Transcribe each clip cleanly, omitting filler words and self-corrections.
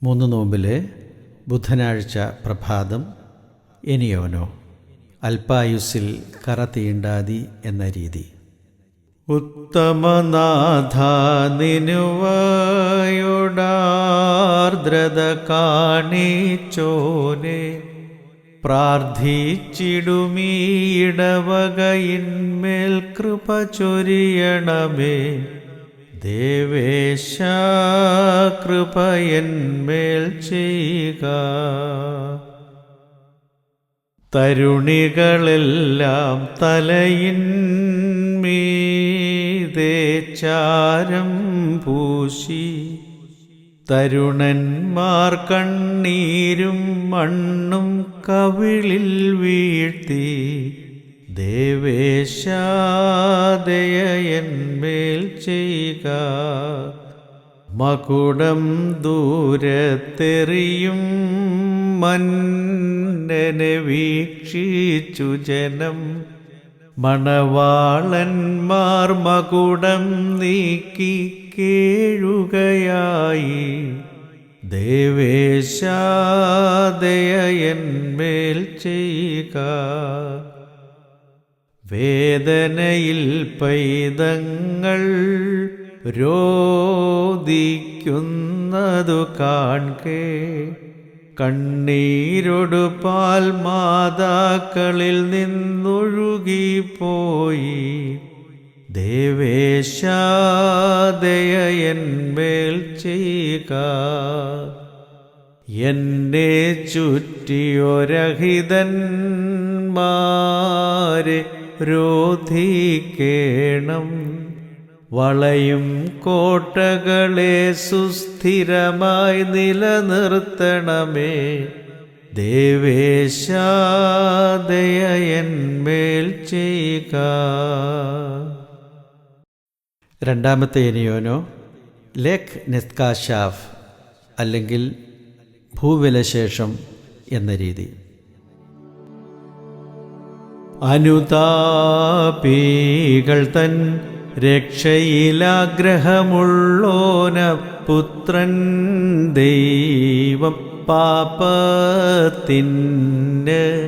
മൂന്ന് നോമ്പിലെ ബുധനാഴ്ച പ്രഭാതം. എനിയോനോ അല്പായുസ്സിൽ കറ തീണ്ടാതി എന്ന രീതി. ഉത്തമനാഥ നിനുവയോടാർദ്രത കാണിച്ചോനെ, പ്രാർത്ഥിച്ചിടുമീടവകയിന്മേൽ കൃപ ചൊരിയണമേ. ദേവേശ കൃപയന്മേൽ ചെയ്യുക. തരുണികളെല്ലാം തലയിന്മീതെ ചാരം പൂശി, തരുണന്മാർ കണ്ണീരും മണ്ണും കവിളിൽ വീഴ്ത്തി. ദേവേശാദയന്മേൽ ചെയ്യുക. മകുടം ദൂരത്തെറിയും മന്നനെ വീക്ഷിച്ചു ജനം. മണവാളന്മാർ മകുടം നീക്കി കേഴുകയായി. ദേവേശാദയന്മേൽ ചെയ്യുക. വേദനയിൽ പൈതങ്ങൾ രോദിക്കുന്നതു കാൺകെ, കണ്ണീരൊടു പാൽ മാതാക്കളിൽ നിന്നൊഴുകിപ്പോയി. ദേവേശാദയന്മേൽ ചെയ്യുക. എന്നെ ചുറ്റിയൊരഹിതന്മാരെ രോധിക്കേണം. വളയും കോട്ടകളെ സുസ്ഥിരമായി നിലനിർത്തണമേ. ദേവേശാദയന്മേൽ ചെയ്യുക. രണ്ടാമത്തെ എനിയോനോ ലേഖ് നെത്കാശാഫ് അല്ലെങ്കിൽ ഭൂവിലശേഷം എന്ന രീതി. അനുതാപികൾ തൻ രക്ഷയിലാഗ്രഹമുള്ളോന പുത്രൻ ദൈവം പാപത്തിന്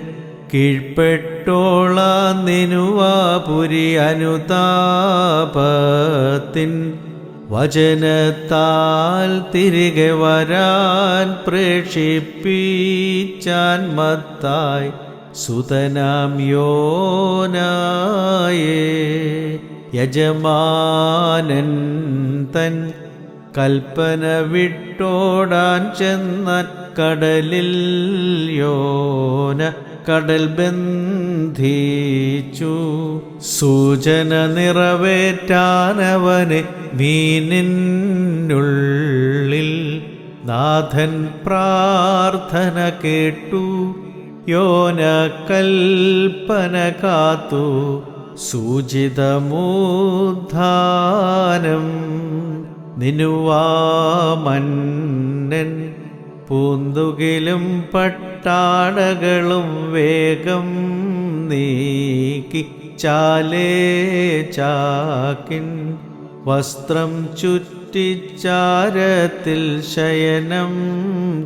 കീഴ്പ്പെട്ടോളാം നിനുവാപുരി. അനുതാപത്തിൻ വചനത്താൽ തിരികെ വരാൻ പ്രേക്ഷിപ്പിച്ചാൻ മത്തായി സുതനാം യോനായേ. യജമാനൻ തൻ കൽപ്പന വിട്ടോടാൻ ചെന്നാൻ കടലിൽ. യോന കടൽ ബന്ധിച്ചു. സൂചന നിറവേറ്റാനവന് മീനിനുള്ളിൽ. നാഥൻ പ്രാർത്ഥന കേട്ടു. യോന കൽപ്പന കാത്തു. സൂചിതമൂദ്ധാനം നിനുവാമന്നൻ. പൂന്തുകിലും പട്ടാടകളും വേഗം നീക്കി. ചാലേ ചാക്കിൻ വസ്ത്രം ചുറ്റിച്ചാരത്തിൽ ശയനം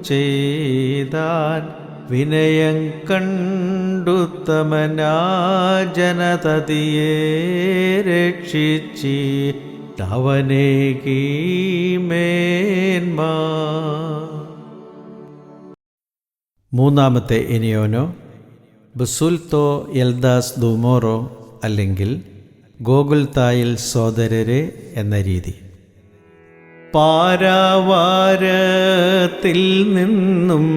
ചെയ്താൻ. വിനയം കണ്ടുത്തമനാ ജനതതിയെ രക്ഷിച്ചിട്ടവനേകി മേന്മാ. മൂന്നാമത്തെ എനിയോനോ ബസുൽത്തോ എൽദാസ് ദുമോറോ അല്ലെങ്കിൽ ഗോകുൽത്തായിൽ സോദരരെ എന്ന രീതി. പാരാവാരത്തിൽ നിന്നും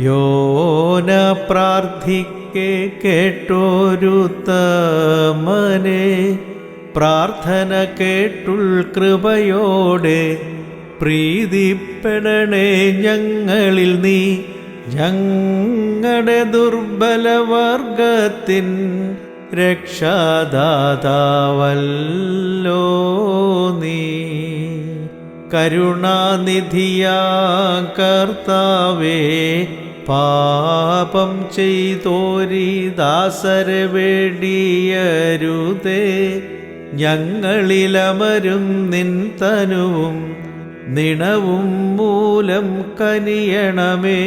യോന പ്രാർത്ഥിക്കെ കേട്ടോരുത്തമനെ. പ്രാർത്ഥന കേട്ടുൾ കൃപയോടെ പ്രീതിപ്പെടണേ ഞങ്ങളിൽ നീ. ഞങ്ങളുടെ ദുർബലവർഗത്തിൻ രക്ഷാദാതാവല്ലോ നീ. കരുണാനിധിയാ കർത്താവേ, പാപം ചെയ്തോരി ദാസരെ വേടിയരുതേ. ഞങ്ങളിലമരും നിൻ തനുവും നിണവും മൂലം കനിയണമേ.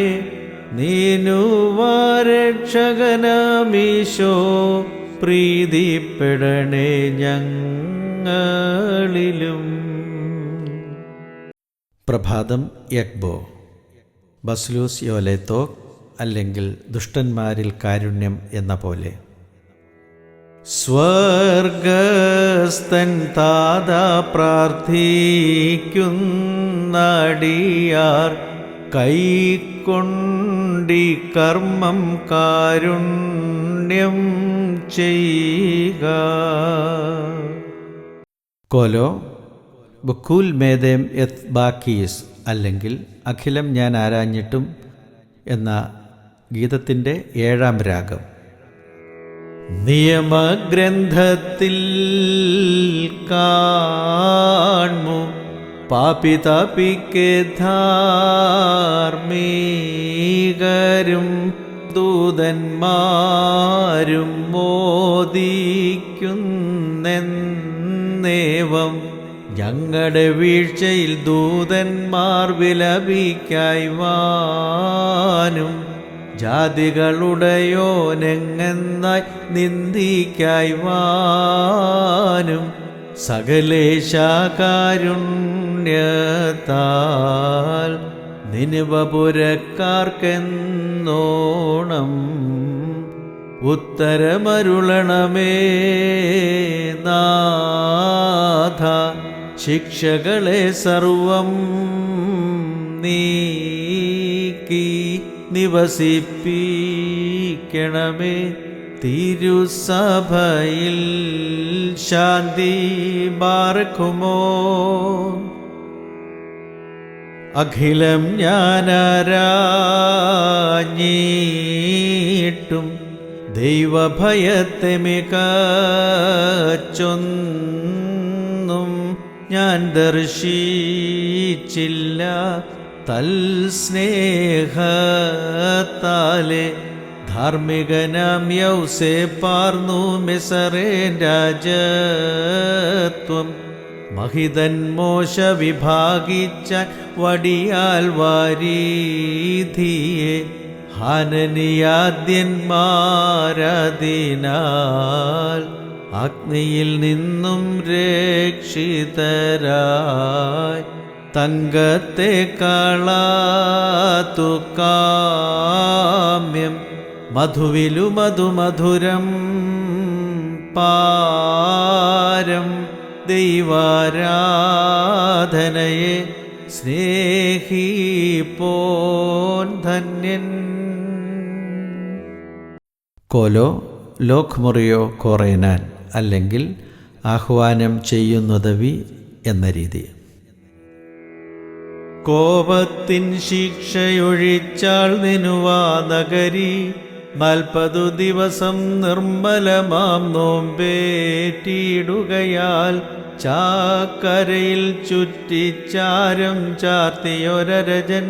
നീനുവാരക്ഷകനാമീശോ പ്രീതിപ്പെടണേ ഞങ്ങളിലും. പ്രഭാതം യഗ്ബോ. ബസ്ലൂസ് യോലേത്തോക്, അല്ലെങ്കിൽ ദുഷ്ടന്മാരിൽ കാരുണ്യം എന്ന പോലെ. സ്വർഗസ്ഥൻ താതാ പ്രാർത്ഥിക്കുന്നടിയാർ കൈക്കൊണ്ടി കർമ്മം കാരുണ്യം ചെയ്യുക. കോലോ ബുക്കൂൽ മേദേം എത്ത് ബാക്കീസ്, അല്ലെങ്കിൽ അഖിലം ഞാൻ ആരാഞ്ഞിട്ടും എന്ന ഗീതത്തിൻ്റെ 7-ാം രാഗം. നിയമഗ്രന്ഥത്തിൽ കാൺമു പാപിതാപിക്കെ ധാർമ്മികരും ദൂതന്മാരും മോദിക്കുന്നേവം. ഞങ്ങളുടെ വീഴ്ചയിൽ ദൂതന്മാർ വിലപിക്കായ്വാനും ജാതികളുടെയോനെങ്ങെന്നായി നിന്ദിക്കായ്വാനും സകലേശാകാരുണ്യത്താൽ നിനിവപുരക്കാർക്കെന്നോണം ഉത്തരമരുളണമേ നാഥ. ശിക്ഷകളെ സർവം നീക്കി നിവസിപ്പിക്കണമേ. തിരുസഭയിൽ ശാന്തി ബാർക്കുമോ. അഖിലം ഞാനാരാഞ്ഞിട്ടും ദൈവഭയത്തെ മികച്ചൊന്നും ഞാൻ ദർശിച്ചില്ല. തൽസ്നേഹത്താലെ ധാർമ്മികനാം യൗസേപ്പാർന്നു മിസറേൻ രാജത്വം. മഹിതൻ മോശ വിഭാഗിച്ചാൻ വടിയാൽ വാരീധിയെ. ഹാനനിയാദ്യന്മാരതിനാൽ അഗ്നിയിൽ നിന്നും രക്ഷിതരായി. തങ്കത്തെ കളാത്തു കാമ്യം മധുവിലു മധുമധുരം പാരം. ദൈവാരാധനയെ സ്നേഹിപ്പോൻ ധന്യൻ. കോലോ ലോക് മുറിയോ കോറേനാൻ, അല്ലെങ്കിൽ ആഹ്വാനം ചെയ്യുന്നതവി എന്ന രീതി. കോപത്തിൻ ശിക്ഷയൊഴിച്ചാൾ നിനുവാ നഗരി. 40 ദിവസം നിർമ്മലമാം നോമ്പേറ്റിടുകയാൽ ചാക്കരയിൽ ചുറ്റിച്ചാരം ചാർത്തിയൊരരജൻ.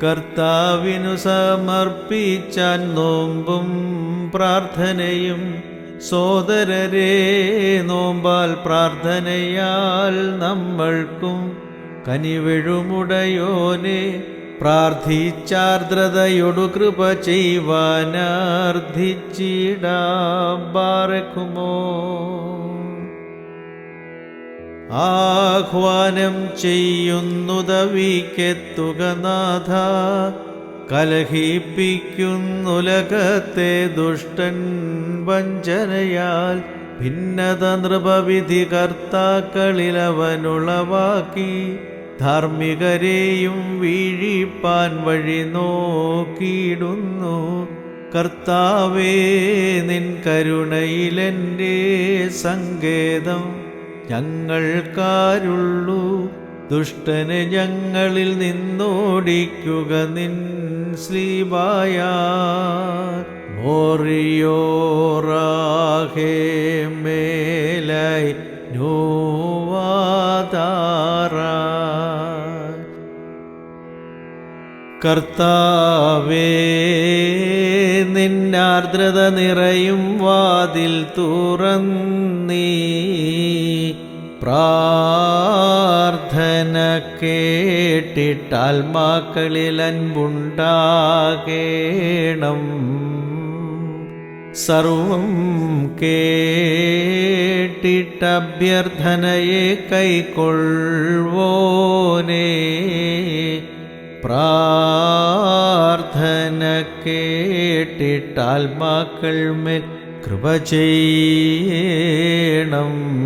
കർത്താവിനു സമർപ്പിച്ചാൻ നോമ്പും പ്രാർത്ഥനയും. സോദരരെ, നോമ്പാൽ പ്രാർത്ഥനയാൽ നമ്മൾക്കും കനിവെഴുമുടയോനെ പ്രാർത്ഥിച്ചാർദ്രതയൊടു കൃപ ചെയ്യുവാനർത്ഥിച്ചിടാം. ബാറക്കുമോ. ആഹ്വാനം ചെയ്യുന്നുതവിക്കെത്തുക നാഥ. കലഹിപ്പിക്കുന്നുലകത്തെ ദുഷ്ടൻ വഞ്ചനയാൽ. ഭിന്നത നൃപവിധി കർത്താക്കളിലവനുളവാക്കി. ധാർമ്മികരെയും വീഴിപ്പാൻ വഴി നോക്കിയിടുന്നു. കർത്താവേ, നിൻ കരുണയിലെൻ്റെ സങ്കേതം ഞങ്ങൾക്കാരുള്ളൂ. ദുഷ്ടനെ ഞങ്ങളിൽ നിന്നോടിക്കുക നിൻ സ്ലീബായാൽ. മോറിയോറാഹേ മേലൈ നോവാതാറാ. കർത്താവേ, നിന്നാർദ്രത നിറയും വാതിൽ തുറന്നീ പ്രാർത്ഥന കേട്ടിട്ടാത്മാക്കളിൽ അൻപുണ്ടാകേണം. സർവം കേട്ടിട്ടഭ്യർത്ഥനയെ കൈക്കൊള്ളുവോനേ. പ്രാർത്ഥന കേട്ടിട്ടാത്മാക്കൾ മേൽ കൃപ ചെയ്യണം.